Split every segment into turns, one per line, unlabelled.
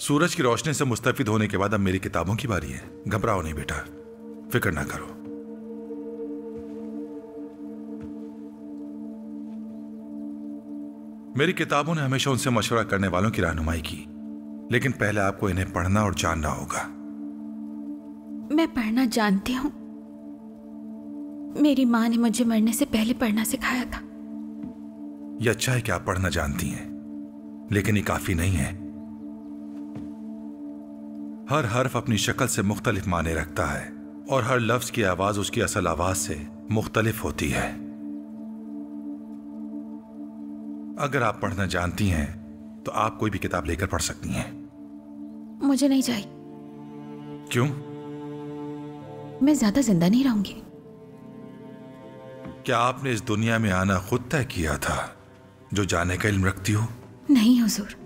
सूरज की रोशनी से मुस्तफिद होने के बाद अब मेरी किताबों की बारी है। घबराओ नहीं बेटा, फिक्र ना करो। मेरी किताबों ने हमेशा उनसे मशवरा करने वालों की रहनुमाई की, लेकिन पहले आपको इन्हें पढ़ना और जानना होगा।
मैं पढ़ना जानती हूँ। मेरी माँ ने मुझे मरने से पहले पढ़ना सिखाया था।
यह अच्छा है कि आप पढ़ना जानती हैं, लेकिन ये काफी नहीं है। हर हर्फ अपनी शक्ल से मुख्तलिफ माने रखता है और हर लफ्ज की आवाज उसकी असल आवाज से मुख्तलिफ होती है। अगर आप पढ़ना जानती हैं तो आप कोई भी किताब लेकर पढ़ सकती हैं।
मुझे नहीं चाहिए।
क्यों?
मैं ज्यादा जिंदा नहीं रहूंगी।
क्या आपने इस दुनिया में आना खुद तय किया था जो जाने का इल्म रखती हो?
नहीं हुजूर।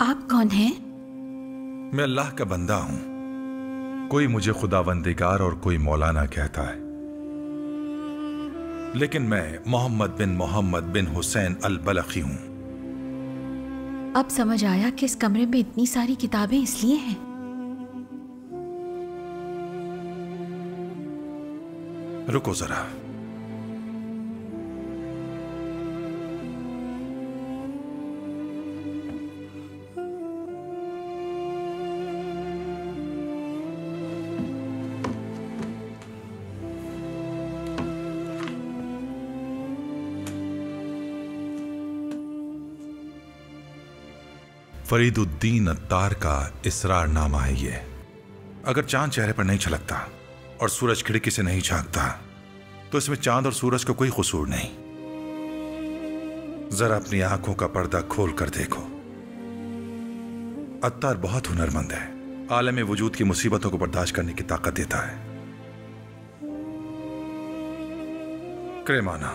आप कौन हैं?
मैं अल्लाह का बंदा हूं। कोई मुझे खुदावंदिगार और कोई मौलाना कहता है, लेकिन मैं मोहम्मद बिन हुसैन अल बलखी हूं।
अब समझ आया कि इस कमरे में इतनी सारी किताबें इसलिए हैं।
रुको जरा। फरीदुद्दीन अत्तार का इसरारनामा है ये। अगर चांद चेहरे पर नहीं छलकता और सूरज खिड़की से नहीं झांकता तो इसमें चांद और सूरज को कोई कसूर नहीं। जरा अपनी आंखों का पर्दा खोल कर देखो। अत्तार बहुत हुनरमंद है। आलम वजूद की मुसीबतों को बर्दाश्त करने की ताकत देता है। क्रेमाना,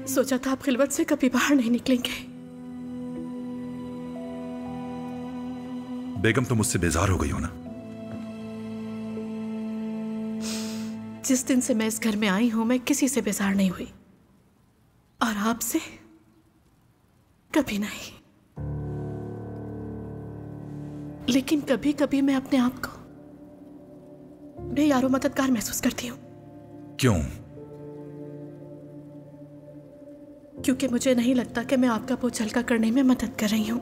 सोचा था आप खिलवत से कभी बाहर नहीं निकलेंगे।
बेगम तो मुझसे बेजार हो गई हो ना?
जिस दिन से मैं इस घर में आई हूं मैं किसी से बेजार नहीं हुई, और आपसे कभी नहीं। लेकिन कभी कभी मैं अपने आप को बेयारो मददगार महसूस करती हूं।
क्यों?
क्योंकि मुझे नहीं लगता कि मैं आपका बोझ हल्का करने में मदद कर रही हूं।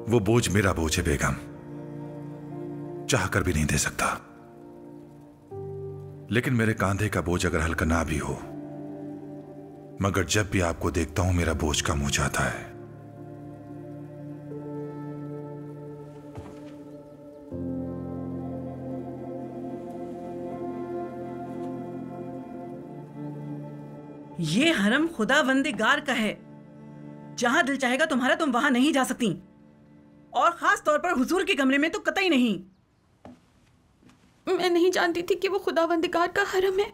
वो बोझ मेरा बोझ है बेगम, चाहकर भी नहीं दे सकता। लेकिन मेरे कांधे का बोझ अगर हल्का ना भी हो, मगर जब भी आपको देखता हूं मेरा बोझ कम हो जाता है।
ये हरम खुदावंदिगार का है। जहां दिल चाहेगा तुम्हारा तुम वहां नहीं जा सकती, और खास तौर पर हुजूर के कमरे में तो कतई नहीं।
मैं नहीं जानती थी कि वो खुदावंदिगार का हरम है।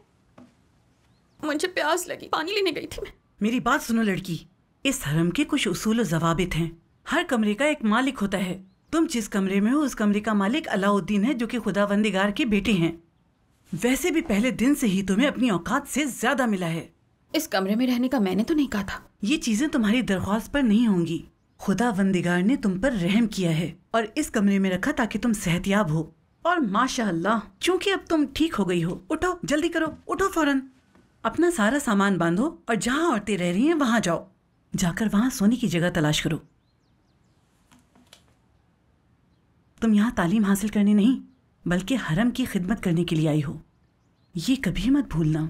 मुझे प्यास लगी, पानी लेने गई थी मैं।
मेरी बात सुनो लड़की, इस हरम के कुछ उसूल और ज़वाबित हैं। हर कमरे का एक मालिक होता है। तुम जिस कमरे में हो उस कमरे का मालिक अलाउद्दीन है, जो कि खुदावंदिगार के बेटे हैं। वैसे भी पहले दिन से ही तुम्हें अपनी औकात से ज्यादा मिला है।
इस कमरे में रहने का मैंने तो नहीं कहा था।
ये चीजें तुम्हारी दरख्वास्त पर नहीं होंगी। खुदावंदिगार ने तुम पर रहम किया है और इस कमरे में रखा ताकि तुम सेहतयाब हो। और माशाअल्लाह, चूंकि अब तुम ठीक हो गई हो, उठो, जल्दी करो, उठो फौरन। अपना सारा सामान बांधो और जहां औरतें रह रही हैं वहां जाओ। जाकर वहां सोने की जगह तलाश करो। तुम यहाँ तालीम हासिल करने नहीं, बल्कि हरम की खिदमत करने के लिए आई हो, ये कभी मत भूलना।